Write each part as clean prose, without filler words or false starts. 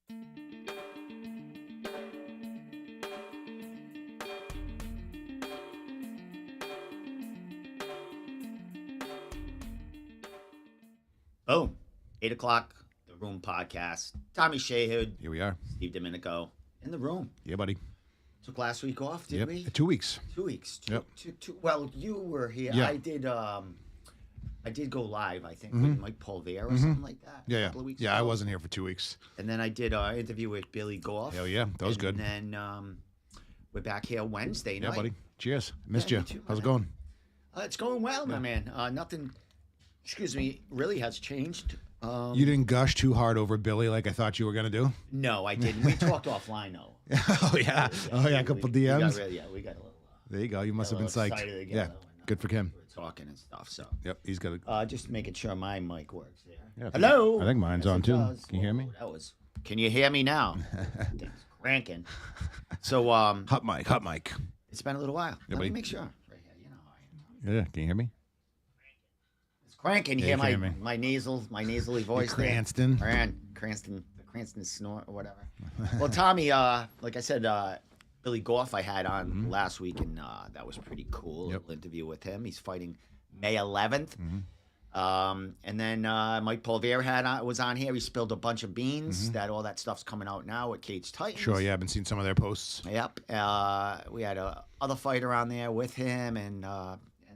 Boom. 8 o'clock, The Room podcast. Tommy Shayhood, Here we are. Steve Domenico in the room. Yeah, buddy. Took last week off, did we? 2 weeks. 2 weeks. Yep. Well, you were here. Yeah. I did go live, I think, with Mike Polvere or something like that. Yeah, a yeah. couple of weeks Yeah, I ago. wasn't here for 2 weeks. And then I did an interview with Billy Goff. Hell yeah, that was good. And then we're back here Wednesday Yeah, night. buddy. Cheers. Missed Yeah, you. you too, How's it man. going? It's going well, my man. Nothing, really has changed. You didn't gush too hard over Billy like I thought you were going to do? No, I didn't. We talked offline, though. Oh, yeah. A couple DMs. We got a little. There you go. You must have been psyched. Excited Yeah, together when, good for him. We're talking and stuff. So, Yep, he's got a... just making sure my mic works there. Yeah, Hello. I think mine's Yes, on it too. does. Can you hear me? Whoa, that was. Can you hear me now? Thing's cranking. So, Hot mic. it's been a little while. Yeah, Let me buddy. make sure. Right here, you know how I am. Yeah, can you hear me? It's cranking. Yeah, Hear you my can hear me. my nasally voice. there. Cranston. Cranston, the Cranston snort or whatever. Well, Tommy, like I said, Billy Goff I had on last week, and that was pretty cool. Yep. Little interview with him. He's fighting May 11th. And then Mike Polvere was on here. He spilled a bunch of beans. All that stuff's coming out now at Cage Titans. Sure, yeah, I've been seeing some of their posts. Yep. We had a other fighter on there with him, and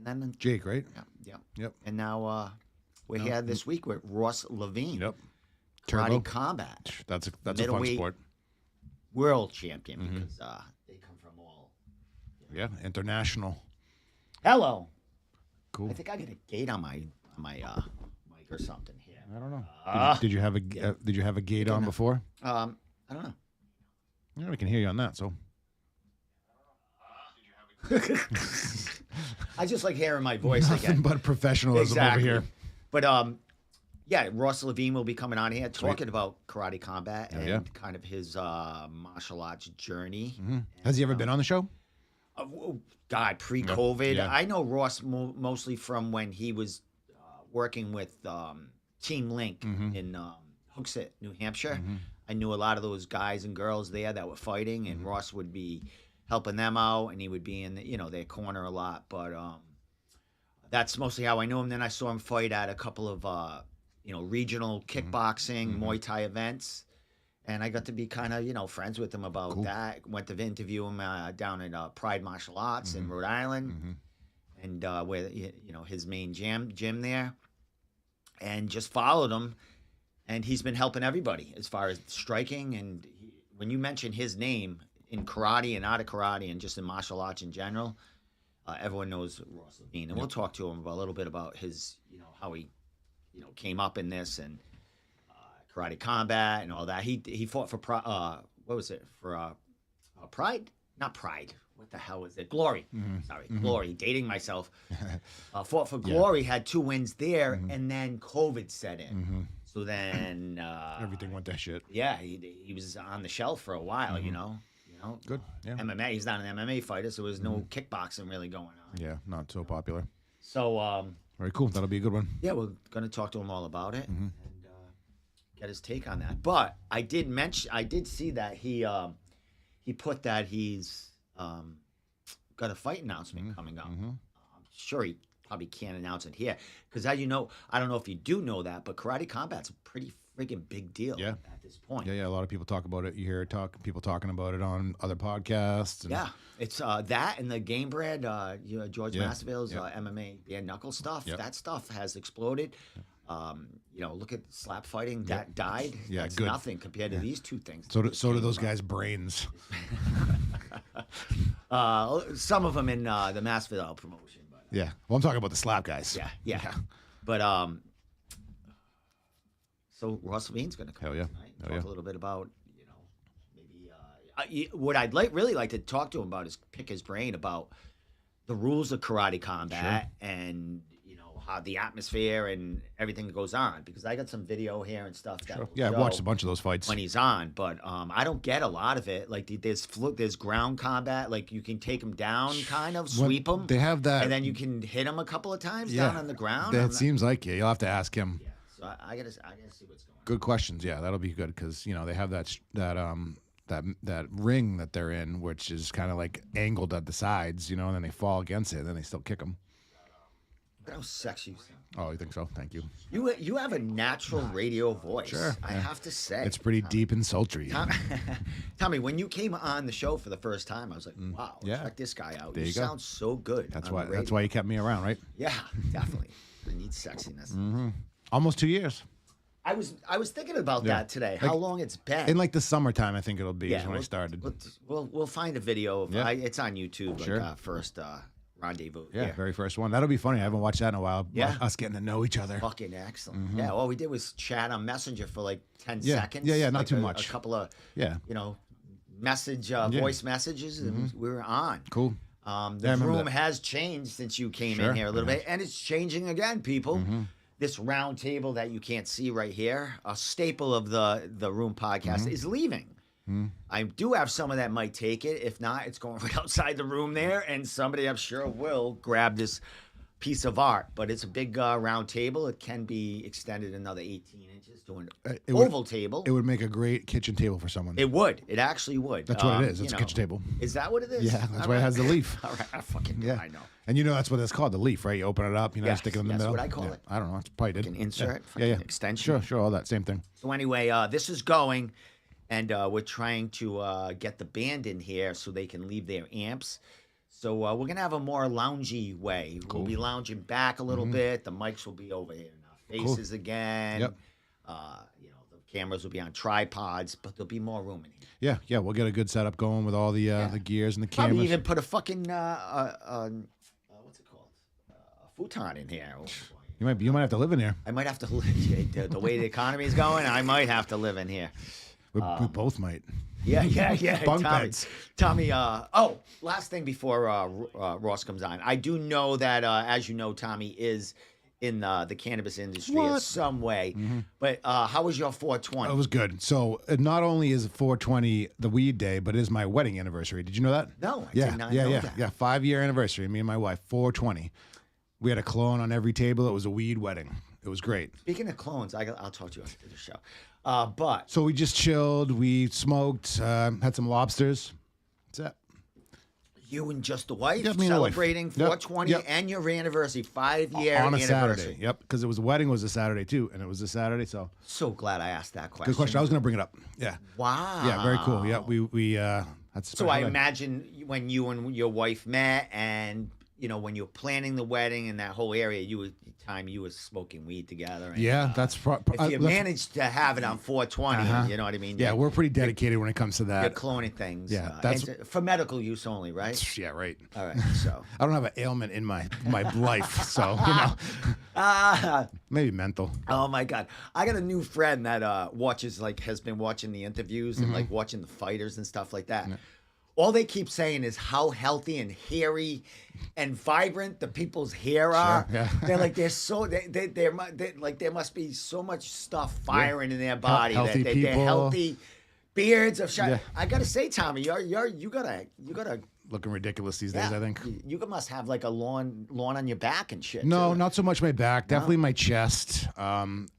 then Jake, right? Yep. And now we're here this week with Ross Levine. Yep. Karate Turbo. Combat. That's a fun Middleweight sport. World champion because they come from all. Yeah, international. Hello. Cool. I think I got a gate on my mic or something here. I don't know. Did you have a gate on before? I don't know. Yeah, we can hear you on that. So I just like hearing my voice nothing again. but professionalism over here. But yeah, Ross Levine will be coming on here talking about karate combat and yeah. kind of his martial arts journey. Has he ever been on the show? God, pre-COVID. Yeah. I know Ross mostly from when he was working with Team Link in Hooksett, New Hampshire. I knew a lot of those guys and girls there that were fighting, and Ross would be helping them out, and he would be in their corner a lot. But that's mostly how I knew him. Then I saw him fight at a couple of regional kickboxing, Muay Thai events. And I got to be kind of, friends with him about that. Went to interview him down at Pride Martial Arts in Rhode Island, and where his main gym there, and just followed him. And he's been helping everybody as far as striking. And when you mention his name in karate and out of karate and just in martial arts in general, everyone knows Ross Levine. And we'll talk to him a little bit about his, how he, came up in this and. Karate combat and all that. He fought for what was it for Pride? Not Pride. What the hell was it? Glory. Sorry, Glory. Dating myself. Fought for Glory. Had 2 wins there, and then COVID set in. So then Everything went to shit. Yeah, he was on the shelf for a while. Good. Yeah. MMA. He's not an MMA fighter, so there was no kickboxing really going on. Yeah, not so popular. So Very cool. That'll be a good one. yeah, we're gonna talk to him all about it. And, get his take on that. But I did see that he put that he's got a fight announcement coming up. I'm sure he probably can't announce it here because as you know, I don't know if you do know that, but karate combat's a pretty friggin' big deal at this point. Yeah. A lot of people talk about it. You hear people talking about it on other podcasts. And Yeah, it's that and the Game Bread, George Masvidal's MMA bare knuckle stuff. That stuff has exploded. Look at slap fighting that died. Yeah, That's good. nothing compared to these two things. So do those guys' brains. Some of them in the Masvidal promotion, but Yeah. Well, I'm talking about the slap guys. yeah. But so Ross Levine's going to come Hell yeah. tonight and Hell talk yeah. a little bit about maybe what I'd really like to talk to him about is pick his brain about the rules of karate combat and how the atmosphere and everything that goes on, because I got some video here and stuff that will Yeah, I've show watched a bunch of those fights. when he's on, but I don't get a lot of it. Like there's ground combat, like you can take him down, kind of sweep him. They have that. And then you can hit him a couple of times down on the ground. That seems like it. You'll have to ask him. Yeah, So I gotta see what's going on. Good questions. Yeah, that'll be good because they have that ring that they're in, which is kind of like angled at the sides, and then they fall against it, and then they still kick them. Look at how sexy you sound. Oh, you think so? Thank you. You have a natural radio voice. Sure. I have to say. It's pretty deep and sultry. Tommy, when you came on the show for the first time, I was like, wow, check this guy out. There you go. Sound so good. That's why you kept me around, right? Yeah, definitely. I need sexiness. Mm-hmm. Almost 2 years. I was thinking about that today. How long it's been. In like the summertime, I think it'll be is when I started. We'll find a video of it's on YouTube. Sure. Like, first rendezvous. Yeah, very first one. That'll be funny. I haven't watched that in a while. Yeah. Us getting to know each other. Fucking excellent. Yeah, all we did was chat on Messenger for like 10 seconds. Yeah, not like too much. A couple of, message, voice messages, and we were on. Cool. The room has changed since you came in here a little bit, and it's changing again, people. This round table that you can't see right here, a staple of the Room podcast, is leaving. I do have someone that might take it. If not, it's going right outside the room there, and somebody I'm sure will grab this piece of art. But it's a big round table. It can be extended another 18 inches to an oval table. It would make a great kitchen table for someone. It would. It actually would. That's what it is. It's a kitchen table. Is that what it is? Yeah, that's why it has the leaf. All right, I know. And that's what it's called, the leaf, right? You open it up, stick it in the middle. That's what I call it. I don't know. It's probably did. An insert, extension. Sure, all that, same thing. So anyway, this is going, and we're trying to get the band in here so they can leave their amps. So we're going to have a more loungy way. Cool. We'll be lounging back a little bit. The mics will be over here in our faces again. Yep. The cameras will be on tripods, but there'll be more room in here. Yeah, we'll get a good setup going with all the gears and the cameras. Probably even put a fucking, what's it called? A futon in here. You might have to live in here. I might have to live. The way the economy is going, I might have to live in here. We both might. Yeah. Bunk beds. Tommy, last thing before Ross comes on. I do know that, as you know, Tommy is in the cannabis industry in some way. But how was your 420? It was good. So not only is 420 the weed day, but it is my wedding anniversary. Did you know that? No, I did not know that. Yeah, 5-year anniversary, me and my wife, 420. We had a clone on every table. It was a weed wedding. It was great. Speaking of clones, I'll talk to you after the show. But so we just chilled. We smoked. Had some lobsters. That's it. You and just the wife celebrating 420 and your anniversary, 5-year on a anniversary. Saturday. Yep, because the wedding was a Saturday too, and it was a Saturday. So glad I asked that question. Good question. I was going to bring it up. Yeah. Wow. Yeah. Very cool. Yeah. We that's so I imagine when you and your wife met, and when you were planning the wedding in that whole area, you were smoking weed together. And, that's if you managed to have it on 420, you know what I mean? Yeah, we're pretty dedicated when it comes to that. You're cloning things. Yeah, that's for medical use only, right? Yeah, right. All right, so I don't have an ailment in my life, so maybe mental. Oh my God, I got a new friend that has been watching the interviews and watching the fighters and stuff like that. Yeah. All they keep saying is how healthy and hairy and vibrant the people's hair are. Yeah. They're like there must be so much stuff firing in their body healthy that they're healthy. Beards of shine. Yeah. I gotta say, Tommy, you gotta looking ridiculous these days. I think you must have like a lawn on your back and shit. No, not so much my back. Definitely my chest.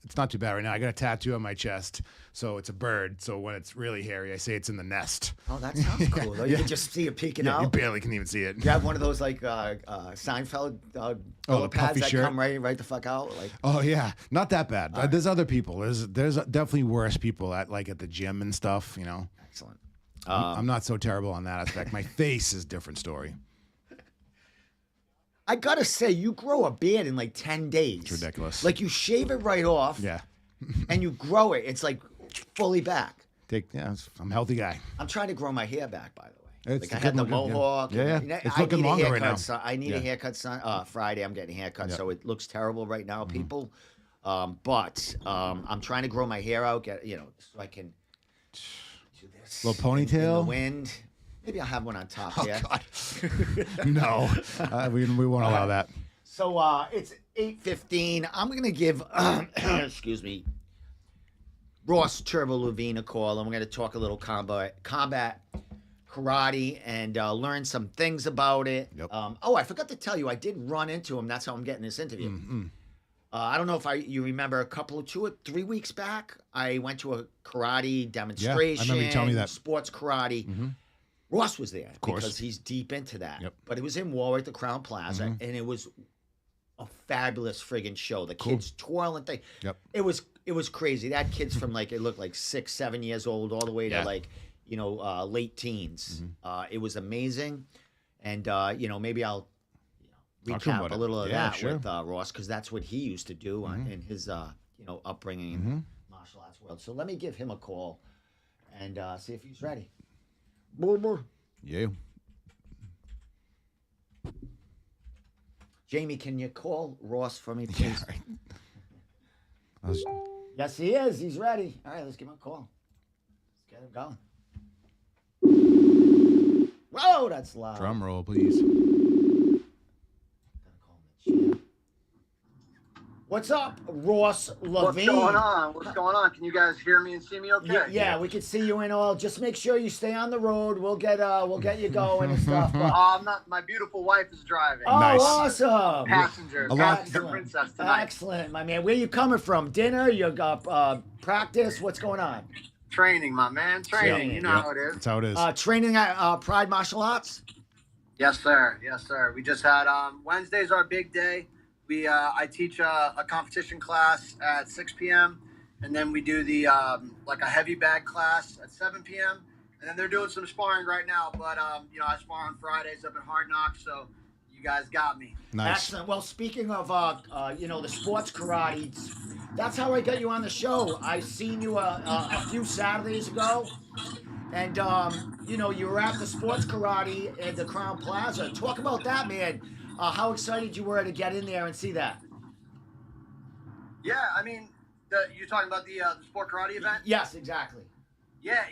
It's not too bad right now. I got a tattoo on my chest, so it's a bird. So when it's really hairy, I say it's in the nest. Oh, that sounds cool. Though. You can just see it peeking out. You barely can even see it. You have one of those like Seinfeld the pads that shirt. come right the fuck out. Like, oh yeah, not that bad. There's other people. There's definitely worse people at the gym and stuff. Excellent. I'm not so terrible on that aspect. My face is a different story. I gotta say, you grow a beard in like 10 days. It's ridiculous. Like you shave it right off. Yeah. And you grow it. It's like fully back. I'm a healthy guy. I'm trying to grow my hair back, by the way. It's I had the mohawk. Yeah. It's looking longer right now. I need a haircut, son. Friday, I'm getting a haircut, so it looks terrible right now, people. But I'm trying to grow my hair out, so I can do this. Little ponytail. In the wind. Maybe I'll have one on top here. Oh, God. No. We won't allow that. So it's 8:15. I'm going to give, excuse me, Ross Turbo Levine a call, and we're going to talk a little combat karate and learn some things about it. Yep. I forgot to tell you, I did run into him. That's how I'm getting this interview. I don't know if you remember 2 or 3 weeks back, I went to a karate demonstration. I remember you telling me that. Sports karate. Mm-hmm. Ross was there course. because he's deep into that. Yep. But it was in Warwick, the Crown Plaza, Mhm. and it was a fabulous friggin' show. The Cool. kids twirling thing. Yep. It was crazy. That kids from like, it looked like 6, 7 years old all the way to Yeah. like, late teens. Mhm. It was amazing. And maybe I'll Talk to him recap about a it. little of Yeah, that sure. with Ross, because that's what he used to do Mhm. in his upbringing in Mhm. the martial arts world. So let me give him a call and see if he's ready. Boomer. Yeah. Jamie, can you call Ross for me, Yeah. please? Right. I was- Yes, he is. He's ready. All right, let's give him a call. Let's get him going. Whoa, that's loud. drum roll, please. Gotta call him the champ. What's up, Ross Levine? What's going on? What's going on? Can you guys hear me and see me okay? Yeah, we can see you in all. Just make sure you stay on the road. We'll get you going and stuff. But, I'm not. My beautiful wife is driving. oh, Nice. awesome! Passenger Excellent. princess tonight. Excellent, my man. Where you coming from? Dinner? You got practice? What's going on? Training, my man. Training. You know Yep. how it is. That's how it is. Training at Pride Martial Arts. Yes, sir. Yes, sir. We just had Wednesday's our big day. I teach a competition class at 6 p.m. and then we do the like a heavy bag class at 7 p.m. and then they're doing some sparring right now. But I spar on Fridays up at Hard Knocks, so you guys got me. Nice. Excellent. Well, speaking of the sports karate, that's how I got you on the show. I seen you a few Saturdays ago, and you were at the sports karate at the Crown Plaza. Talk about that, man. How excited you were to get in there and see that? Yeah, I mean, you're talking about the sport karate event? Yes, exactly. Yeah.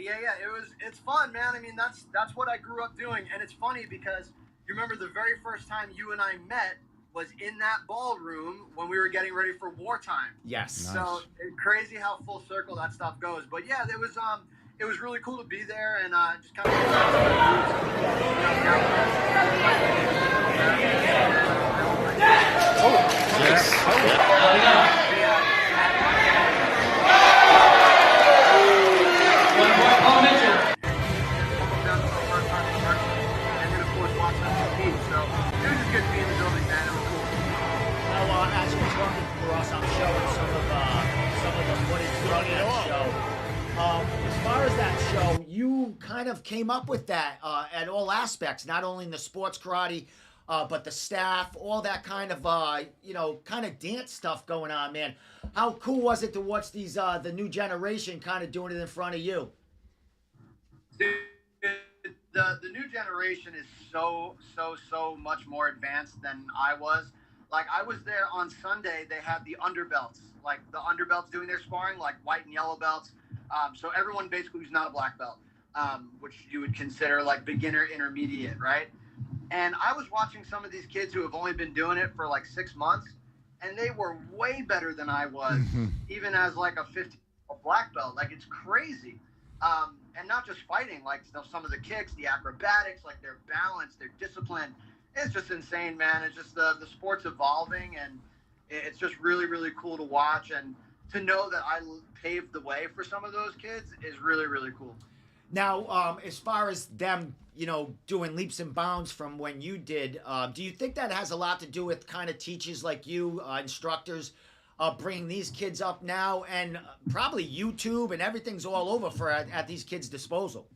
It's fun, man. I mean, that's what I grew up doing, and it's funny because you remember the very first time you and I met was in that ballroom when we were getting ready for wartime. Yes. Nice. So it's crazy how full circle that stuff goes. But yeah, it was really cool to be there and just kind of. Now, as you're talking for us, I'm showing some of the footage from that show. As far as that show, you kind of came up with that at all aspects, not only in the sports karate, but the staff, all that kind of dance stuff going on, man. How cool was it to watch these the new generation kind of doing it in front of you? Dude, the new generation is so much more advanced than I was. Like, I was there on Sunday. They had the underbelts, like the underbelts doing their sparring, like white and yellow belts. So everyone basically who's not a black belt, which you would consider like beginner intermediate, right? And I was watching some of these kids who have only been doing it for like 6 months, and they were way better than I was, even as like a black belt. Like, it's crazy. And not just fighting, like some of the kicks, the acrobatics, like their balance, their discipline. It's just insane, man. It's just the sport's evolving, and it's just really, really cool to watch. And to know that I paved the way for some of those kids is really, really cool. Now, as far as them, doing leaps and bounds from when you did, do you think that has a lot to do with kind of teachers like you, instructors, bringing these kids up now, and probably YouTube and everything's all over at these kids' disposal?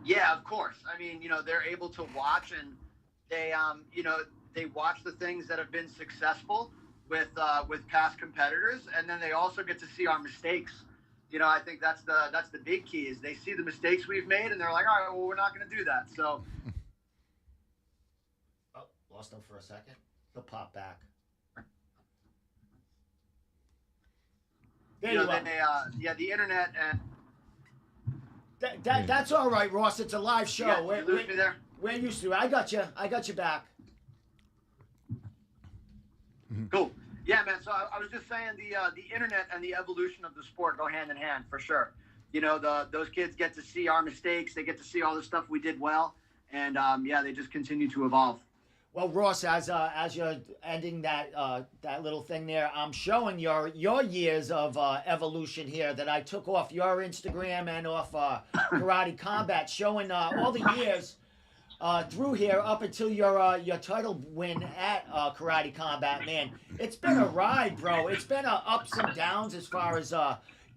Yeah, of course. I mean, they're able to watch, and they watch the things that have been successful with past competitors, and then they also get to see our mistakes. I think that's the big key is they see the mistakes we've made, and they're like, all right, well, we're not going to do that. So. Oh, lost him for a second. He'll pop back. There you are. The internet and. That's all right, Ross. It's a live show. Yeah, you lose me there? We're used to it. I got you back. Cool. Yeah, man. So I was just saying the internet and the evolution of the sport go hand in hand for sure. Those kids get to see our mistakes. They get to see all the stuff we did well, and they just continue to evolve. Well, Ross, as you're ending that little thing there, I'm showing your years of evolution here that I took off your Instagram and off Karate Combat, showing all the years through here up until your title win at Karate Combat. Man, it's been a ride, bro. It's been ups and downs as far as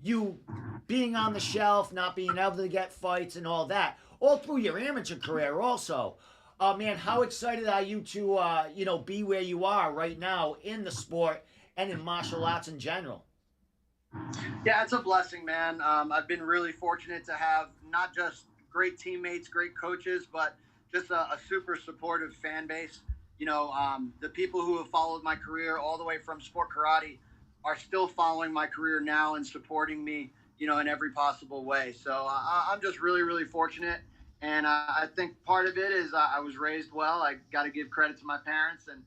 you being on the shelf, not being able to get fights, and all that. All through your amateur career, also. Man, how excited are you to, be where you are right now in the sport and in martial arts in general? Yeah, it's a blessing, man. I've been really fortunate to have not just great teammates, great coaches, but just a super supportive fan base. The people who have followed my career all the way from sport karate are still following my career now and supporting me, in every possible way. So I'm just really, really fortunate. And I think part of it is I was raised well. I got to give credit to my parents, and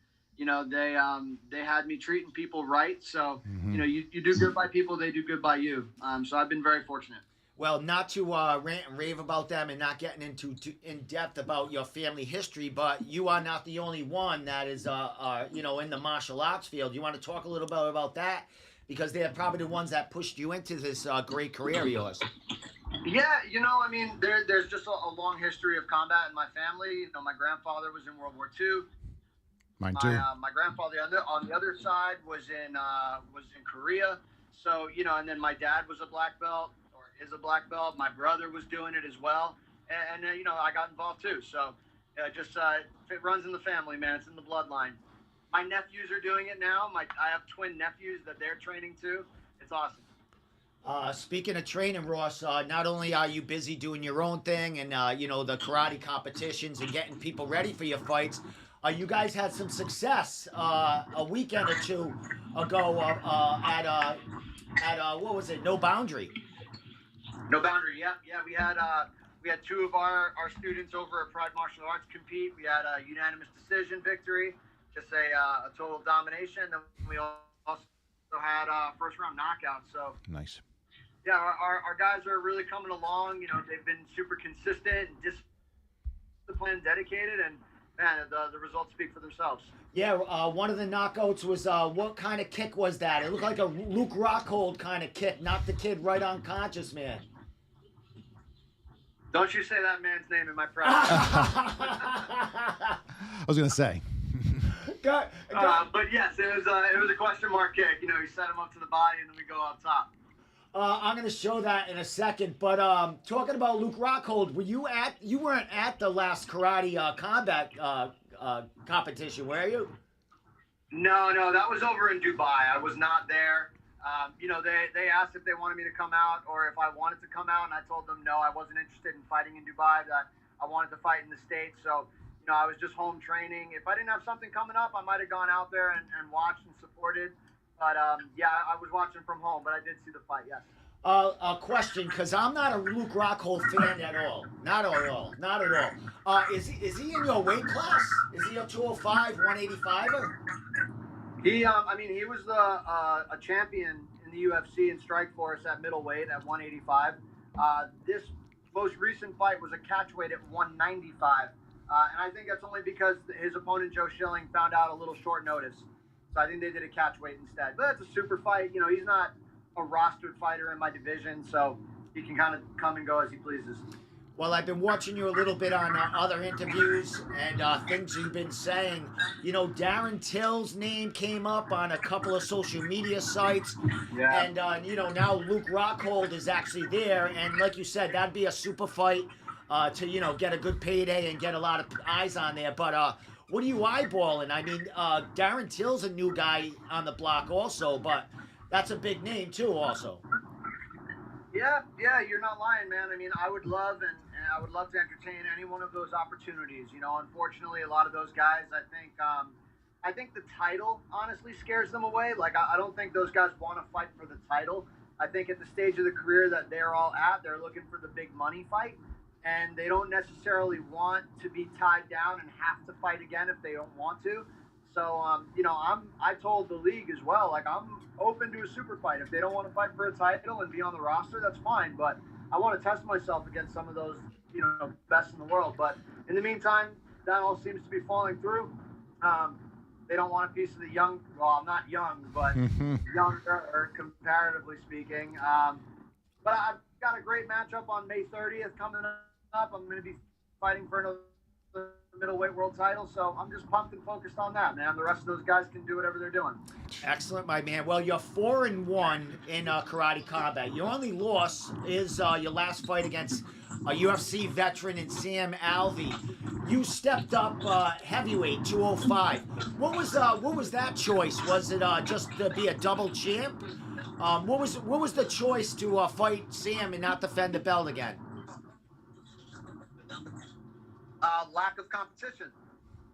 they had me treating people right. So you do good by people, they do good by you. So I've been very fortunate. Well, not to rant and rave about them and not getting into in depth about your family history, but you are not the only one that is in the martial arts field. You want to talk a little bit about that, because they're probably the ones that pushed you into this great career of yours. Yeah, there's just a long history of combat in my family. My grandfather was in World War II. Mine too. My grandfather on the other side was in Korea. So, and then my dad was a black belt, or is a black belt. My brother was doing it as well. And I got involved too. So it runs in the family, man. It's in the bloodline. My nephews are doing it now. I have twin nephews that they're training too. It's awesome. Speaking of training, Ross, not only are you busy doing your own thing and the karate competitions and getting people ready for your fights, you guys had some success a weekend or two ago at what was it? No Boundary. No Boundary. Yeah. We had two of our students over at Pride Martial Arts compete. We had a unanimous decision victory, just a total domination. Then we also had first round knockout. So nice. Yeah, our guys are really coming along. They've been super consistent, disciplined, dedicated, and man, the results speak for themselves. Yeah, one of the knockouts was what kind of kick was that? It looked like a Luke Rockhold kind of kick, knocked the kid right unconscious, man. Don't you say that man's name in my presence. I was gonna say. But yes, it was a question mark kick. He set him up to the body, and then we go up top. I'm going to show that in a second, but talking about Luke Rockhold, you weren't at the last karate combat competition, were you? No, that was over in Dubai. I was not there. They asked if they wanted me to come out or if I wanted to come out, and I told them no, I wasn't interested in fighting in Dubai, that I wanted to fight in the States. So, I was just home training. If I didn't have something coming up, I might have gone out there and watched and supported. But, I was watching from home, but I did see the fight, yes. A question, because I'm not a Luke Rockhold fan at all. Not at all. Is he in your weight class? Is he a 205, 185er? He was a champion in the UFC in Strikeforce at middleweight at 185. This most recent fight was a catchweight at 195. And I think that's only because his opponent, Joe Schilling, found out a little short notice. So I think they did a catchweight instead. But it's a super fight. He's not a rostered fighter in my division, so he can kind of come and go as he pleases. Well, I've been watching you a little bit on other interviews and things you've been saying. Darren Till's name came up on a couple of social media sites. Yeah. And, now Luke Rockhold is actually there. And like you said, that'd be a super fight to, get a good payday and get a lot of eyes on there. But what are you eyeballing? I mean, Darren Till's a new guy on the block also, but that's a big name too also. Yeah, you're not lying, man. I mean, I would love to entertain any one of those opportunities. Unfortunately, a lot of those guys, I think the title honestly scares them away. Like, I don't think those guys want to fight for the title. I think at the stage of the career that they're all at, they're looking for the big money fight, and they don't necessarily want to be tied down and have to fight again if they don't want to. So, I told the league as well, like, I'm open to a super fight. If they don't want to fight for a title and be on the roster, that's fine. But I want to test myself against some of those, best in the world. But in the meantime, that all seems to be falling through. They don't want a piece of the young. Well, I'm not young, but younger, comparatively speaking. But I've got a great matchup on May 30th coming up. I'm going to be fighting for another middleweight world title, so I'm just pumped and focused on that, man. The rest of those guys can do whatever they're doing. Excellent, my man. Well, you're 4-1 in karate combat. Your only loss is your last fight against a UFC veteran in Sam Alvey. You stepped up heavyweight 205. What was that choice? Was it just to be a double champ? What was the choice to fight Sam and not defend the belt again? Lack of competition.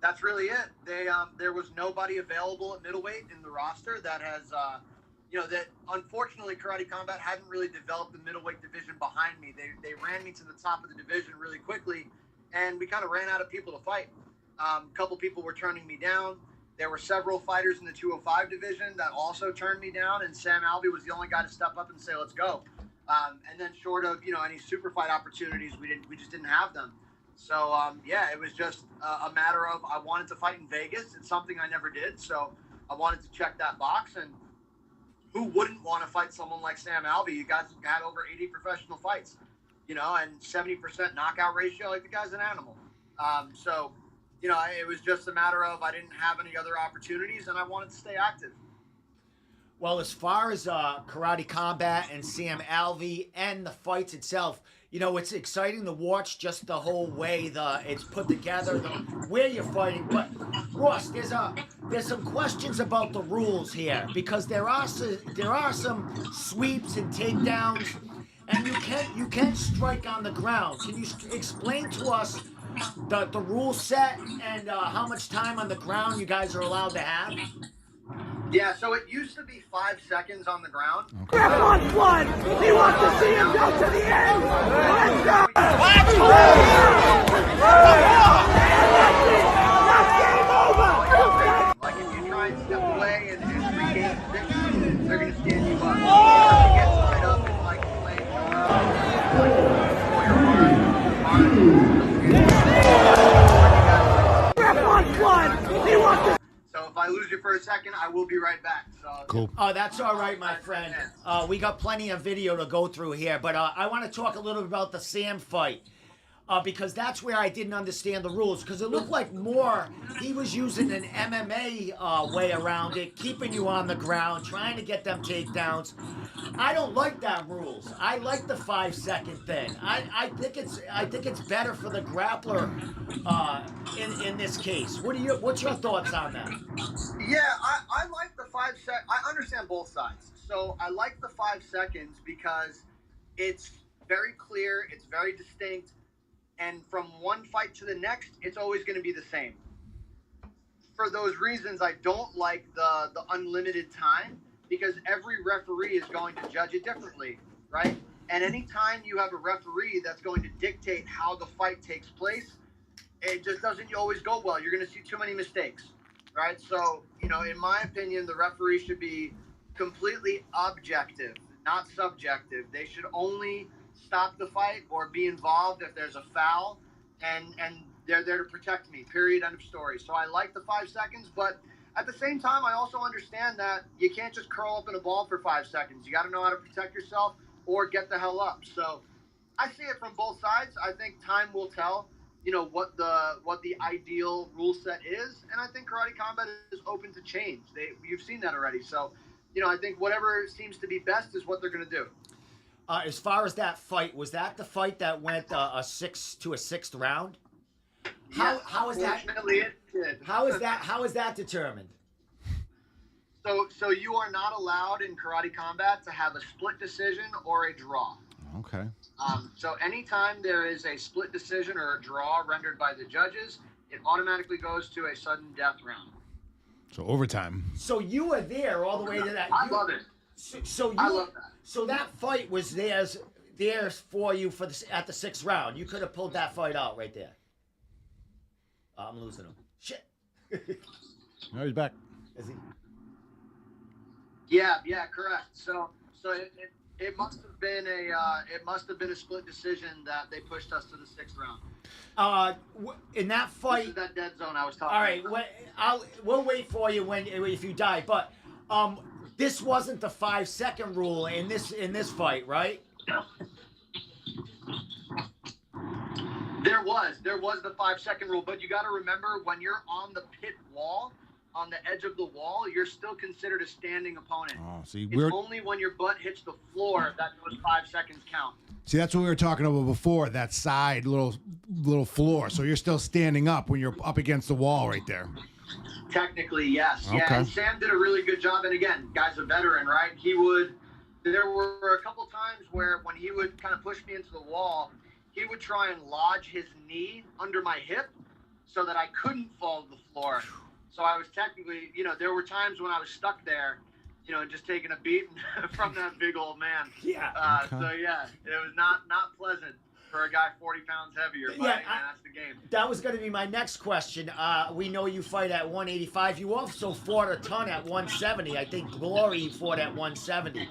That's really it. There was nobody available at middleweight in the roster that has, that unfortunately Karate Combat hadn't really developed the middleweight division behind me. They ran me to the top of the division really quickly, and we kind of ran out of people to fight. A couple people were turning me down. There were several fighters in the 205 division that also turned me down, and Sam Alvey was the only guy to step up and say, let's go. And then short of, any super fight opportunities, we just didn't have them. So, it was just a matter of I wanted to fight in Vegas. It's something I never did, so I wanted to check that box. And who wouldn't want to fight someone like Sam Alvey? You guys had over 80 professional fights, and 70% knockout ratio. Like, the guy's an animal. It was just a matter of I didn't have any other opportunities, and I wanted to stay active. Well, as far as Karate Combat and Sam Alvey and the fights itself, it's exciting to watch just the whole way it's put together, where you're fighting. But Ross, there's some questions about the rules here, because there are some sweeps and takedowns, and you can strike on the ground. Can you explain to us the rule set and how much time on the ground you guys are allowed to have? Yeah, so it used to be 5 seconds on the ground. Okay. Grab on blood! He wants to see him go to the end! Let's go! That's game over! Like, if you try and step away and regain position, they're going to stand you up. You get tied up and, like, play Grab on blood! He wants to... So if I lose you for a second, I will be right back. So cool. Oh, that's all right, my friend. We got plenty of video to go through here, but I want to talk a little bit about the Sam fight. Because that's where I didn't understand the rules. Because it looked like he was using an MMA way around it, keeping you on the ground, trying to get them takedowns. I don't like that rules. I like the 5-second thing. I think it's better for the grappler in this case. What's your thoughts on that? Yeah, I like the 5 seconds. I understand both sides. So I like the 5 seconds because it's very clear, it's very distinct. And from one fight to the next, it's always going to be the same. For those reasons, I don't like the unlimited time, because every referee is going to judge it differently, right? And anytime you have a referee that's going to dictate how the fight takes place, it just doesn't always go well. You're going to see too many mistakes, right? So, in my opinion, the referee should be completely objective, not subjective. They should only stop the fight or be involved if there's a foul, and they're there to protect me, period, end of story. So I like the 5 seconds, but at the same time, I also understand that you can't just curl up in a ball for 5 seconds. You got to know how to protect yourself or get the hell up. So I see it from both sides. I think time will tell, what the ideal rule set is, and I think Karate Combat is open to change. You've seen that already. So, I think whatever seems to be best is what they're going to do. As far as that fight, was that the fight that went a 6th round? How is that? It did. How is that determined? So you are not allowed in Karate Combat to have a split decision or a draw. Okay. So anytime there is a split decision or a draw rendered by the judges, it automatically goes to a sudden death round. So overtime. So you were there all the way to that. I love it. I love that. So that fight was theirs for you at the 6th round. You could have pulled that fight out right there. I'm losing him. Shit. No, he's back. Is he? Yeah, correct. So it must have been a split decision that they pushed us to the 6th round. In that This fight, is that dead zone I was talking all right, about. we'll wait for you if you die. But this wasn't the 5-second rule in this fight, right? There was the 5-second rule, but you got to remember when you're on the pit wall, on the edge of the wall, you're still considered a standing opponent. Oh, see, It's only when your butt hits the floor that those 5 seconds count. See, that's what we were talking about before. That side little floor. So you're still standing up when you're up against the wall right there. Technically, yes. Okay. Yeah, and Sam did a really good job. And again, guy's a veteran, right? There were a couple times where when he would kind of push me into the wall, he would try and lodge his knee under my hip so that I couldn't fall to the floor. So I was technically, there were times when I was stuck there, just taking a beating from that big old man. Yeah. Okay. So yeah, it was not pleasant for a guy 40 pounds heavier. But Yeah, that's the game. That was going to be my next question. We know you fight at 185. You also fought a ton at 170. I think Glory fought at 170.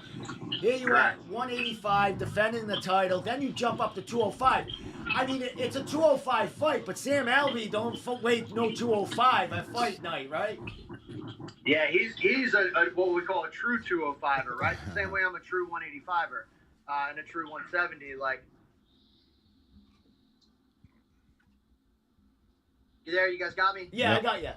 Here you are at 185, defending the title. Then you jump up to 205. I mean, it's a 205 fight, but Sam Alvey don't wait no 205 at fight night, right? Yeah, he's a what we call a true 205er, right? The same way I'm a true 185er and a true 170. Like, you there? You guys got me? Yeah, Yep. I got you.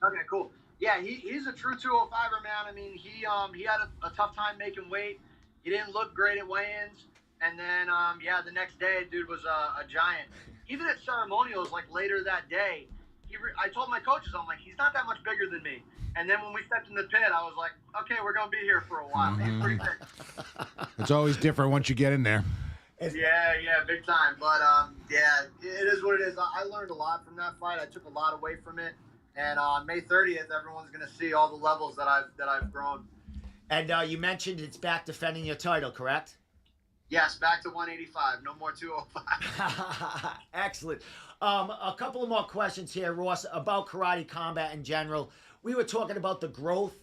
Okay, cool. Yeah, he's a true 205er, man. I mean, he had a tough time making weight. He didn't look great at weigh-ins. And then, the next day, dude was a giant. Even at ceremonials, like later that day, I told my coaches, I'm like, he's not that much bigger than me. And then when we stepped in the pit, I was like, okay, we're going to be here for a while. He's pretty big. It's always different once you get in there. Yeah, big time. But, it is what it is. I learned a lot from that fight. I took a lot away from it. And on May 30th, everyone's going to see all the levels that I've grown. And you mentioned it's back defending your title, correct? Yes, back to 185. No more 205. Excellent. A couple of more questions here, Ross, about karate combat in general. We were talking about the growth.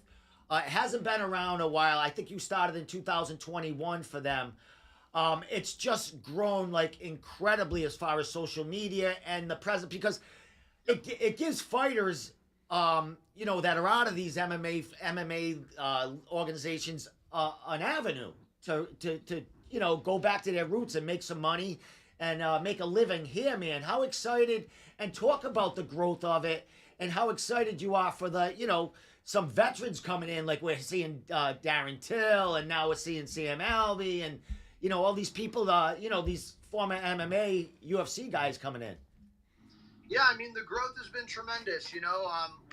It hasn't been around a while. I think you started in 2021 for them. It's just grown like incredibly as far as social media and the present, because it gives fighters, that are out of these MMA organizations an avenue to go back to their roots and make some money and make a living here, man. How excited, and talk about the growth of it and how excited you are for the, some veterans coming in, like we're seeing Darren Till, and now we're seeing Sam Alvey, and, all these people, these former MMA UFC guys coming in. Yeah, I mean, the growth has been tremendous. When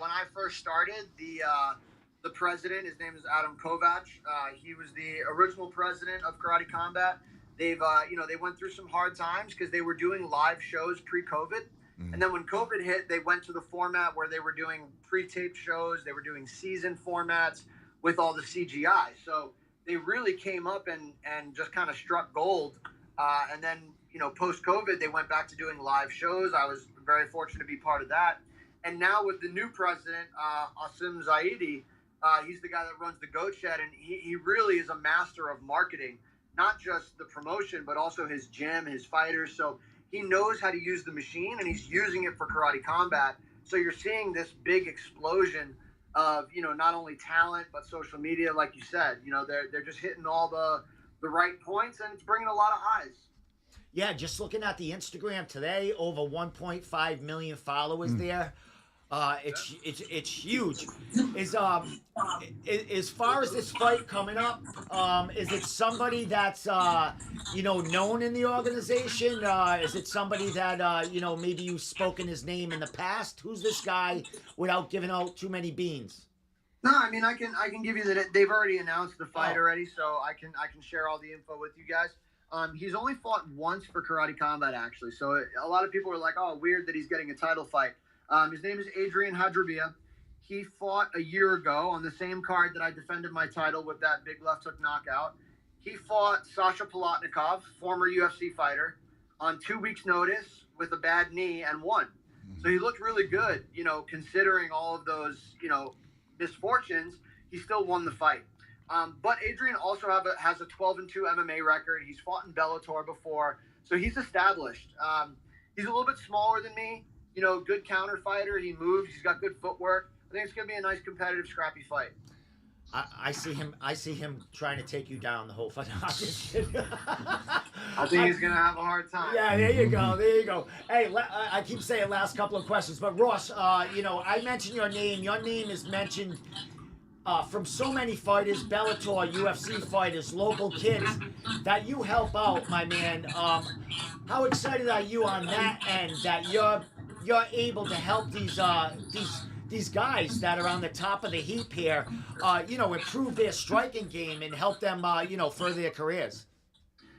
I first started, the president, his name is Adam Kovac. He was the original president of Karate Combat. They've, they went through some hard times because they were doing live shows pre-COVID. And then when COVID hit, they went to the format where they were doing pre-taped shows. They were doing season formats with all the CGI. So they really came up and just kind of struck gold. And then, post-COVID, they went back to doing live shows. I was very fortunate to be part of that. And now with the new president, Asim Zaidi, he's the guy that runs the Goat Shed, and he really is a master of marketing, not just the promotion, but also his gym, his fighters. So he knows how to use the machine, and he's using it for Karate Combat. So you're seeing this big explosion of, not only talent, but social media, like you said. They're just hitting all the right points, and it's bringing a lot of eyes. Yeah, just looking at the Instagram today, over 1.5 million followers there. It's huge. As far as this fight coming up, is it somebody that's known in the organization? Is it somebody that maybe you've spoken his name in the past? Who's this guy without giving out too many beans? No, I mean, I can give you that. They've already announced the fight already, so I can share all the info with you guys. He's only fought once for Karate Combat, actually. So a lot of people are like, oh, weird that he's getting a title fight. His name is Adrian Hadrabia. He fought a year ago on the same card that I defended my title with that big left hook knockout. He fought Sasha Palatnikov, former UFC fighter, on 2 weeks' notice with a bad knee and won. So he looked really good, considering all of those, misfortunes. He still won the fight. But Adrian also has a 12-2 MMA record. He's fought in Bellator before, so he's established. He's a little bit smaller than me. You know, good counter fighter. He moves. He's got good footwork. I think it's gonna be a nice, competitive, scrappy fight. I see him. I see him trying to take you down the whole fight. I'm just kidding. I think he's gonna have a hard time. Yeah, there you go. There you go. Hey, I keep saying last couple of questions, but Ross, you know, I mentioned your name. Your name is mentioned from so many fighters, Bellator, UFC fighters, local kids that you help out, my man. How excited are you on that end that you're able to help these guys that are on the top of the heap here, you know, improve their striking game and help them, you know, further their careers?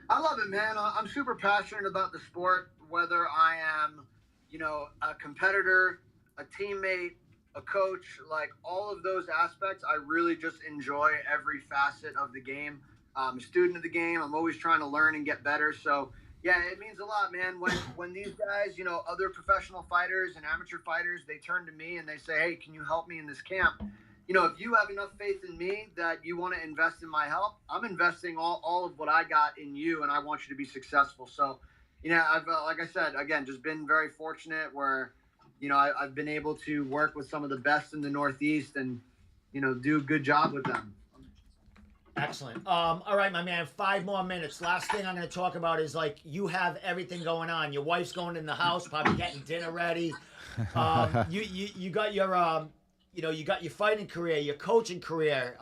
I love it, man. I'm super passionate about the sport, whether I am, you know, a competitor, a teammate, a coach, like all of those aspects. I really just enjoy every facet of the game. I'm a student of the game. I'm always trying to learn and get better. So, yeah, it means a lot, man. When these guys, you know, other professional fighters and amateur fighters, they turn to me and they say, hey, can you help me in this camp? You know, if you have enough faith in me that you want to invest in my help, I'm investing all of what I got in you, and I want you to be successful. So, you know, I've like I said, again, just been very fortunate where, you know, I've been able to work with some of the best in the Northeast and, you know, do a good job with them. Excellent. All right, my man, 5 more minutes. Last thing I'm going to talk about is, like, you have everything going on. Your wife's going in the house, probably getting dinner ready. You got your, you know, you got your fighting career, your coaching career,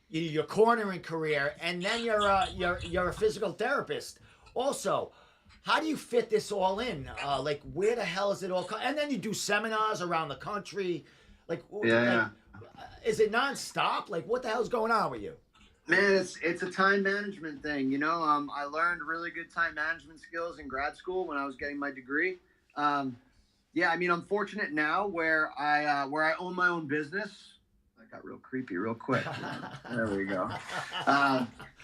your cornering career, and then you're a physical therapist. Also, how do you fit this all in? Like, where the hell is it all? And then you do seminars around the country. Like, is it nonstop? Like, what the hell's going on with you? Man, it's a time management thing. You know, I learned really good time management skills in grad school when I was getting my degree. Yeah, I mean, I'm fortunate now where I own my own business. That got real creepy real quick. There we go.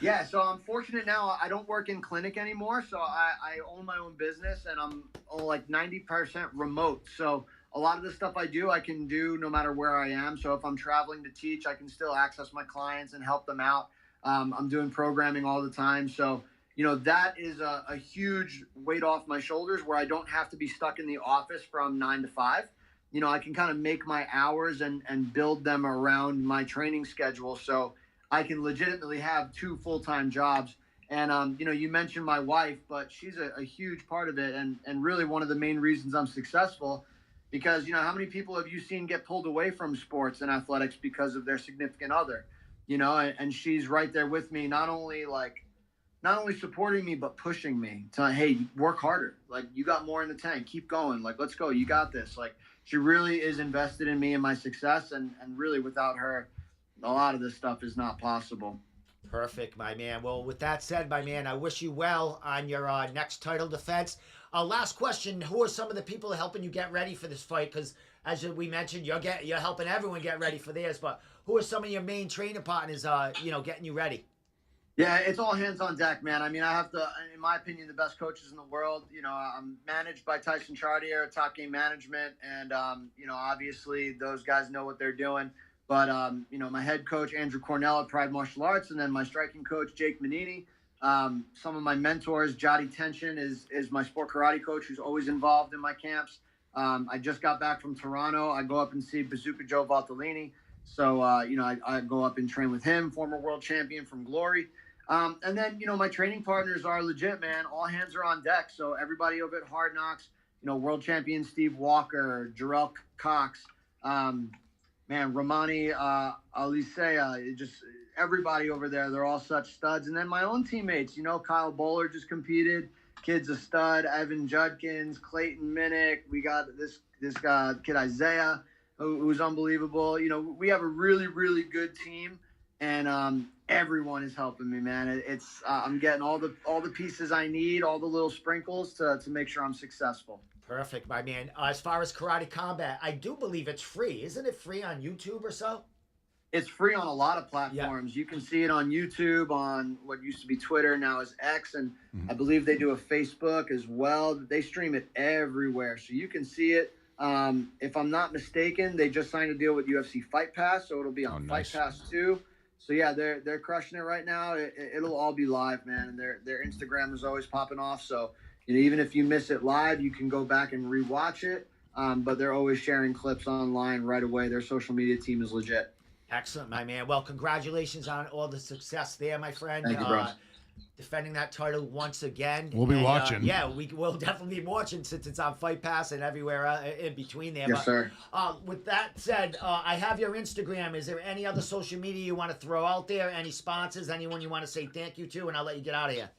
Yeah, so I'm fortunate now. I don't work in clinic anymore, so I own my own business, and I'm like 90% remote. So a lot of the stuff I do, I can do no matter where I am. So if I'm traveling to teach, I can still access my clients and help them out. I'm doing programming all the time. So, you know, that is a huge weight off my shoulders where I don't have to be stuck in the office from 9 to 5. You know, I can kind of make my hours and build them around my training schedule. So I can legitimately have 2 full-time jobs. And, you know, you mentioned my wife, but she's a huge part of it. And really one of the main reasons I'm successful. Because, you know, how many people have you seen get pulled away from sports and athletics because of their significant other? You know, and she's right there with me, not only supporting me, but pushing me to, hey, work harder. Like, you got more in the tank. Keep going. Like, let's go. You got this. Like, she really is invested in me and my success. And really, without her, a lot of this stuff is not possible. Perfect, my man. Well, with that said, my man, I wish you well on your next title defense. Last question: who are some of the people helping you get ready for this fight? Because as we mentioned, you're helping everyone get ready for theirs. But who are some of your main training partners? You know, getting you ready. Yeah, it's all hands on deck, man. I mean, I have to, in my opinion, the best coaches in the world. You know, I'm managed by Tyson Chartier, Top Game Management, and you know, obviously those guys know what they're doing. But you know, my head coach Andrew Cornell at Pride Martial Arts, and then my striking coach Jake Manini. Some of my mentors, Jody Tension is my sport karate coach who's always involved in my camps. I just got back from Toronto. I go up and see Bazooka Joe Valtellini. So, you know, I go up and train with him, former world champion from Glory. And then, you know, my training partners are legit, man. All hands are on deck. So everybody over at Hard Knocks, you know, world champion Steve Walker, Jarrell Cox, man, Romani Alisea, just everybody over there. They're all such studs. And then my own teammates, you know, Kyle Bowler just competed. Kid's a stud. Evan Judkins, Clayton Minnick. We got this guy, kid Isaiah, who's unbelievable. You know, we have a really, really good team, and everyone is helping me, man. It's I'm getting all the pieces I need, all the little sprinkles to make sure I'm successful. Perfect, my man. As far as Karate Combat, I do believe it's free. Isn't it free on YouTube or so? It's free on a lot of platforms. Yeah. You can see it on YouTube, on what used to be Twitter, now is X, and I believe they do a Facebook as well. They stream it everywhere, so you can see it. If I'm not mistaken, they just signed a deal with UFC Fight Pass, so it'll be on Fight Pass too. So yeah, they're crushing it right now. It'll all be live, man. And their Instagram is always popping off. So even if you miss it live, you can go back and rewatch it. But they're always sharing clips online right away. Their social media team is legit. Excellent, my man. Well, congratulations on all the success there, my friend. Thank you, bro. Defending that title once again. We'll be watching. Yeah, we will definitely be watching since it's on Fight Pass and everywhere in between there. Yes, sir. With that said, I have your Instagram. Is there any other social media you want to throw out there? Any sponsors? Anyone you want to say thank you to? And I'll let you get out of here.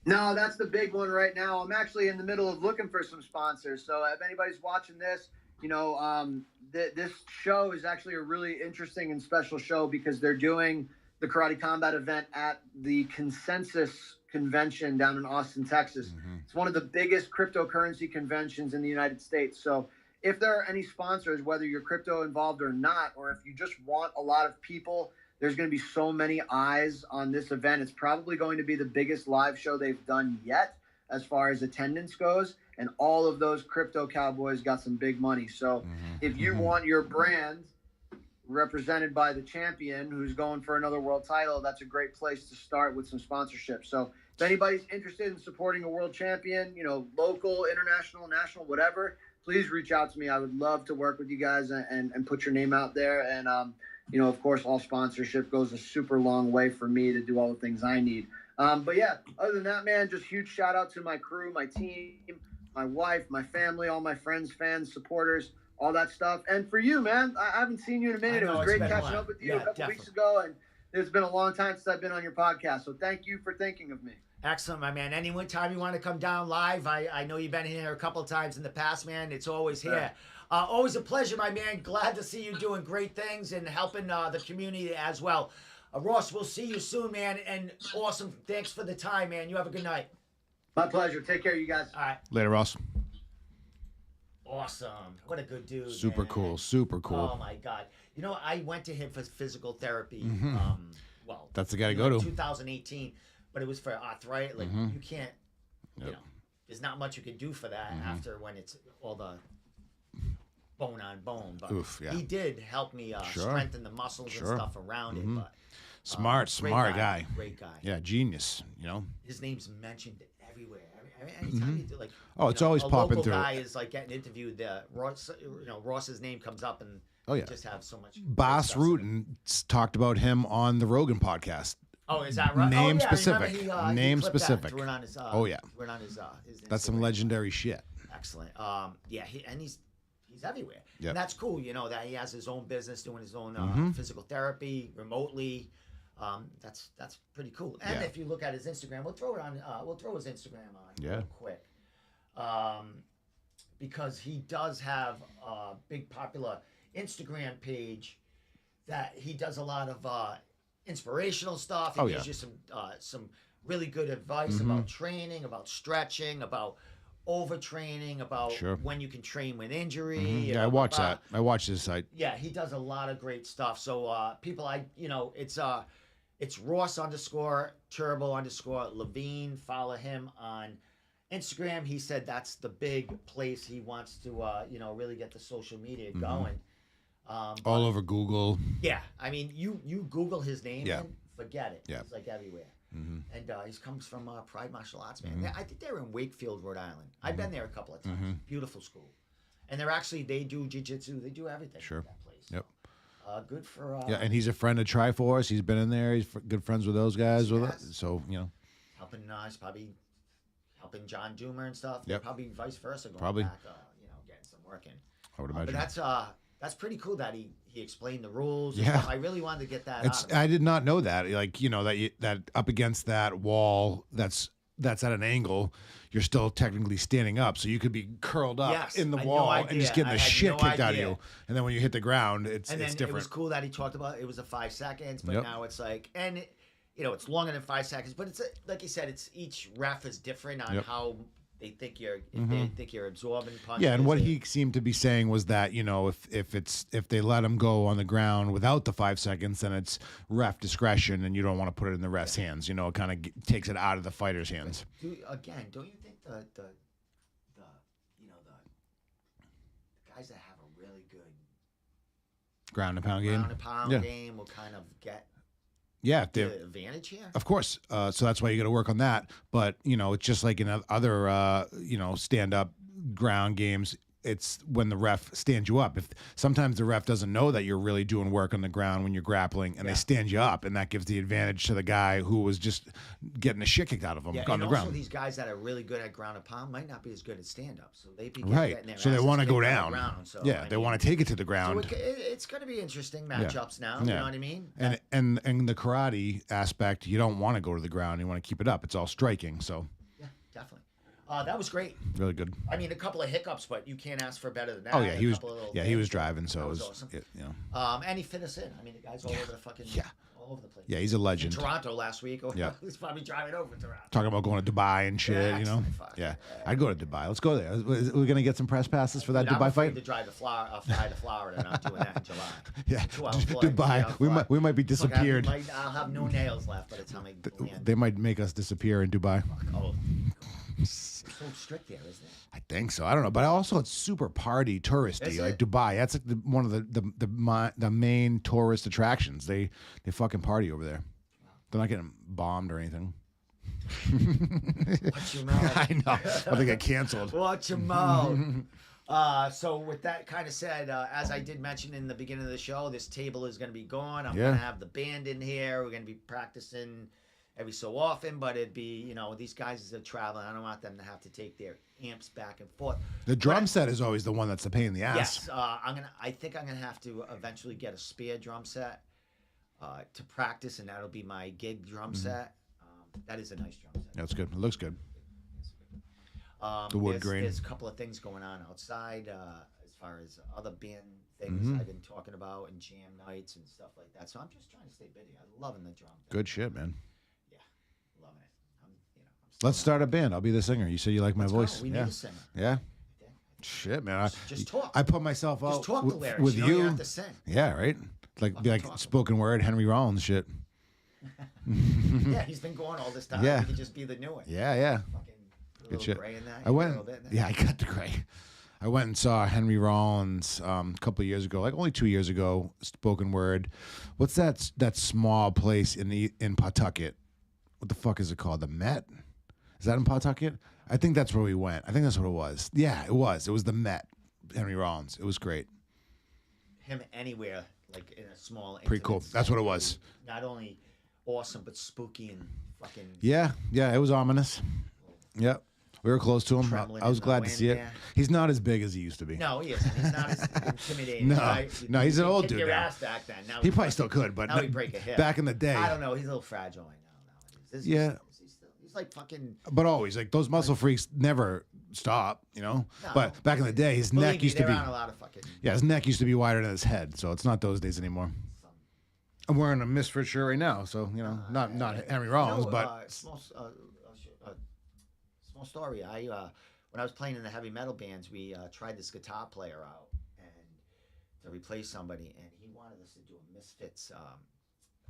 No, that's the big one right now. I'm actually in the middle of looking for some sponsors. So if anybody's watching this, this show is actually a really interesting and special show because they're doing the Karate Combat event at the Consensus Convention down in Austin, Texas. Mm-hmm. It's one of the biggest cryptocurrency conventions in the United States. So if there are any sponsors, whether you're crypto involved or not, or if you just want a lot of people, there's going to be so many eyes on this event. It's probably going to be the biggest live show they've done yet as far as attendance goes. And all of those crypto cowboys got some big money. So if you want your brand represented by the champion who's going for another world title, that's a great place to start with some sponsorship. So if anybody's interested in supporting a world champion, local, international, national, whatever, please reach out to me. I would love to work with you guys and put your name out there. And, of course, all sponsorship goes a super long way for me to do all the things I need. But yeah, other than that, man, just huge shout out to my crew, my team, my wife, my family, all my friends, fans, supporters, all that stuff. And for you, man, I haven't seen you in a minute. It was great catching up with you a couple weeks ago. And it's been a long time since I've been on your podcast. So thank you for thinking of me. Excellent, my man. Any time you want to come down live, I know you've been here a couple of times in the past, man. It's always here. Always a pleasure, my man. Glad to see you doing great things and helping the community as well. Ross, we'll see you soon, man. And awesome. Thanks for the time, man. You have a good night. My pleasure. Take care, you guys. All right. Later, Ross. Awesome. What a good dude. Super man. cool. Super cool. Oh, my God. I went to him for physical therapy. That's the guy to go to. 2018, but it was for arthritis. Like, you can't, there's not much you can do for that after when it's all the bone on bone. But he did help me strengthen the muscles and stuff around it. But smart guy. Great guy. Yeah, genius. His name's mentioned everywhere. Anytime you do it's always a popping local through. Guy is like getting interviewed. Ross's name comes up, and just have so much. Boss Rutan talked about him on the Rogan podcast. Oh, is that right? Name I specific. Name specific. Threw it on his, oh yeah. Threw it on his That's some legendary shit. Excellent. He's everywhere. Yep. And that's cool. that he has his own business, doing his own physical therapy remotely. That's pretty cool. And if you look at his Instagram, we'll throw his Instagram on real quick. Because he does have a big popular Instagram page that he does a lot of inspirational stuff. He gives you some really good advice about training, about stretching, about overtraining, about when you can train with injury. Yeah, I watch that. I watch his site. Yeah, he does a lot of great stuff. So people, it's Ross_Turbo_Levine. Follow him on Instagram. He said that's the big place he wants to, really get the social media going. All over Google. Yeah, I mean, you Google his name and forget it. Yeah. He's like everywhere. And he comes from Pride Martial Arts, man. I think they're in Wakefield, Rhode Island. I've been there a couple of times. Beautiful school. And they do jiu-jitsu. They do everything at that place. Yep. Good for... and he's a friend of Triforce. He's been in there. He's good friends with those guys. So, Helping, he's probably helping John Doomer and stuff. Yep. Probably vice versa going back, getting some work in. I would imagine. But that's pretty cool that he explained the rules. Yeah. I really wanted to get that out. I did not know that. Like, that up against that wall that's at an angle, you're still technically standing up. So you could be curled up in the wall and just getting the shit kicked out of you. And then when you hit the ground, it's different. It was cool that he talked about it was a 5 seconds, but now it's like, and it's longer than 5 seconds, but it's like you said, it's each ref is different on how they think you're absorbing punches. Yeah, and what he seemed to be saying was that if they let him go on the ground without the 5 seconds, then it's ref discretion, and you don't want to put it in the ref's hands. It kind of takes it out of the fighter's hands. Don't you think the guys that have a really good ground and pound game will kind of get Yeah, the advantage here. Of course. So that's why you got to work on that. But it's just like in other stand up ground games. It's when the ref stands you up. If sometimes the ref doesn't know that you're really doing work on the ground when you're grappling, and they stand you up, and that gives the advantage to the guy who was just getting the shit kicked out of him on the ground. Also, these guys that are really good at ground and pound might not be as good at stand up, so they be so they want to go down. So, they want to take it to the ground. So it's going to be interesting matchups now. You know what I mean? And the karate aspect, you don't want to go to the ground. You want to keep it up. It's all striking. So yeah, definitely. That was great. Really good. I mean, a couple of hiccups, but you can't ask for better than that. Oh yeah, he was driving, so it was awesome. And he fit us in. I mean, the guy's all over the fucking all over the place. Yeah, he's a legend. In Toronto last week. He's probably driving over to Toronto. Talking about going to Dubai and shit, Yeah, I'd go to Dubai. Let's go there. We're gonna get some press passes for that Dubai fight. To drive to Florida, and I'm doing that in July. Yeah, Dubai. We might be disappeared. I'll have no nails left by the time I land. They might make us disappear in Dubai. Oh. It's so strict there, isn't it? I think so. I don't know, but also it's super party touristy, like Dubai. That's like one of the main tourist attractions. They fucking party over there. Wow. They're not getting bombed or anything. Watch your mouth. I know. Or they get canceled. Watch your mouth. So with that kind of said, as I did mention in the beginning of the show, this table is going to be gone. I'm going to have the band in here. We're going to be practicing every so often, but it'd be, these guys are traveling. I don't want them to have to take their amps back and forth. The drum set is always the one that's the pain in the ass. Yes, I think I'm gonna have to eventually get a spare drum set to practice, and that'll be my gig drum set. That is a nice drum set. That's good. It looks good. The wood grain. There's a couple of things going on outside as far as other band things I've been talking about and jam nights and stuff like that. So I'm just trying to stay busy. I'm loving the drum. Good shit, man. Loving it. Let's start a band. I'll be the singer. You said you like my voice. We need a singer. Yeah. Shit, man. Just talk. I put myself out just talk the lyrics. with you have to sing. Yeah, right. Be like spoken word Henry Rollins shit. Yeah, he's been going all this time. Yeah. He could just be the new one. Yeah. Fucking Good shit. Gray in that. I went. I got the gray. I went and saw Henry Rollins a couple of years ago, like only 2 years ago. Spoken word. What's that small place in Pawtucket? What the fuck is it called? The Met? Is that in Pawtucket? I think that's where we went. I think that's what it was. Yeah, it was. It was the Met. Henry Rollins. It was great. Him anywhere, like in a small. Pretty cool. That's what it was. Not only awesome, but spooky and fucking. Yeah. It was ominous. Yep. We were close to him. I was glad to see it. He's not as big as he used to be. No, he isn't. He's not as intimidating. No, right? No, he's an old dude your now. Ass back then. Now he probably still could, but now he break a hip. Back in the day, I don't know. He's a little fragile right now. Yeah. He's like fucking. But always like those muscle freaks never stop, No. But back in the day, his neck used to be. A lot of fucking. Yeah, his neck used to be wider than his head, so it's not those days anymore. I'm wearing a Misfit shirt right now, so not Henry Rollins, but small story. When I was playing in the heavy metal bands, we tried this guitar player out and to replace somebody, and he wanted us to do a Misfits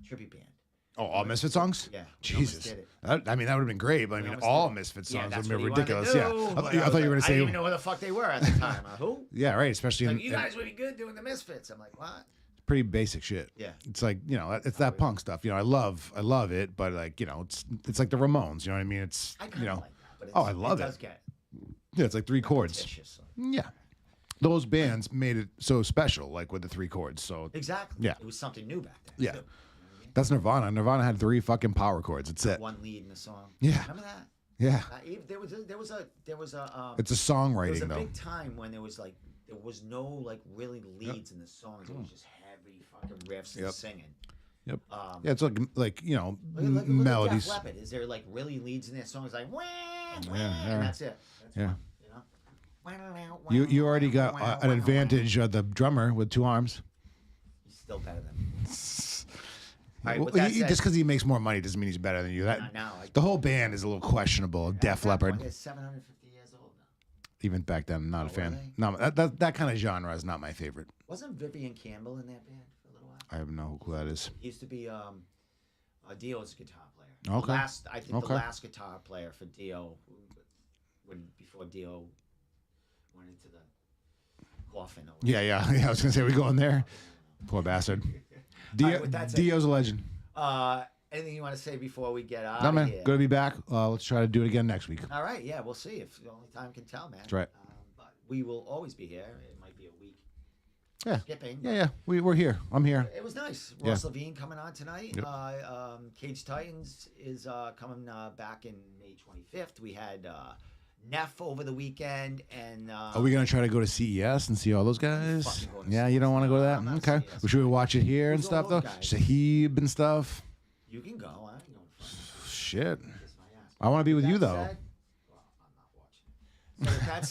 tribute band. Oh, all Misfit songs? Yeah. Jesus. That would have been great, but all Misfit songs would be ridiculous. Yeah. I thought you were going to say. I didn't even know who the fuck they were at the time. Who? Yeah, right. Especially you guys would be good doing the Misfits. I'm like, what? Pretty basic shit. Yeah. It's like, it's that punk stuff. I love it, but like, it's like the Ramones, you know what I mean? It's, I kind of like that, but I love it. Does get yeah, it's like 3 chords. Yeah. Those bands made it so special, like with the 3 chords. So exactly. Yeah. It was something new back then. Yeah. Too. That's Nirvana. Nirvana had 3 fucking power chords. That's it. One lead in the song. Yeah. Remember that? Yeah. There was a. It's a songwriting though. There was a big time when there was no like really leads in the songs. It was just heavy fucking riffs and singing. Yep. Yeah, it's like melodies. Def Leppard. Is there like really leads in their songs like wah, wah, yeah. and that's it. That's You already got an advantage of the drummer with 2 arms. He's still better than me. Just because he makes more money doesn't mean he's better than you. The whole band is a little questionable. Def Leppard. They're 750 years old now. Even back then, I'm not a fan. No, that kind of genre is not my favorite. Wasn't Vivian Campbell in that band for a little while? I have no clue who that is. He used to be Dio's guitar player. Okay. The last guitar player for Dio, before Dio went into the coffin. Yeah. I was gonna say we going there. Poor bastard. Dio's a legend. Anything you want to say before we get out No, of man. here? Good to be back. Let's try to do it again next week. All right, yeah, we'll see if only time can tell, man. That's right. But we will always be here. It might be a week Yeah. skipping. Yeah. We're here. I'm here. It was nice. Yeah. Ross Levine coming on tonight. Yep. Cage Titans is coming back in May 25th. We had Neff over the weekend, and Are we gonna try to go to CES and see all those guys? Fucking go to Yeah, you don't want to go to I'm that. not Okay. CES. Well, should we watch it here and Who's all stuff though? those guys? Shahib and stuff. you can go. I ain't going to Shit. kiss my ass. I want to be with you That though. said- well, I'm not watching. So with that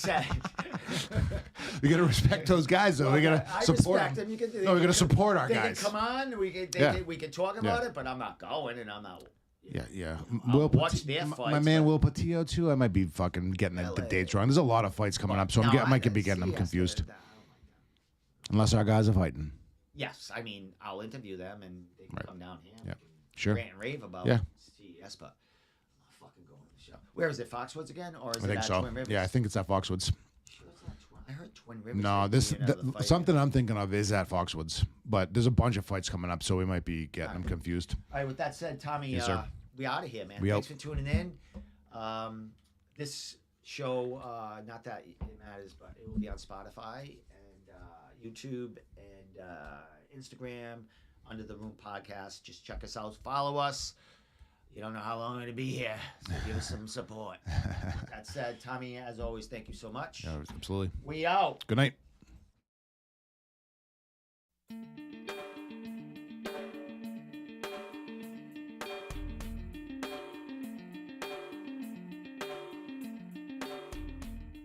said, We gotta respect those guys though. We gotta I support respect them. them. You can, No, we gotta support our they guys. can come on. We can, Yeah. we can talk about it, but I'm not going, and I'm not. Yeah. I'll watch their my fights, man but- Will Patillo too. I might be fucking getting the dates wrong. There's a lot of fights coming up, so No, I might be getting them yes, confused. oh my God. Unless our guys are fighting. Yes, I mean I'll interview them and they can come down here. Yeah. And Sure. rant and rave about Yeah. CES, but I'm not fucking going to the show. Where is it? Foxwoods again, or is I it think at so. Twin Rivers? Yeah, I think it's at Foxwoods. Sure it's not I heard Twin Rivers. No, might this be another fight. something I'm thinking of is at Foxwoods, but there's a bunch of fights coming up, so we might be getting them confused. All right. With that said, Tommy, Yes, sir. we out of here, man. We Thanks out. for tuning in. This show, not that it matters, but it will be on Spotify and YouTube and Instagram under the Room Podcast. Just check us out. Follow us. You don't know how long I'm going to be here, so give us some support. That said, Tommy, as always, thank you so much. Yeah, absolutely. We out. Good night.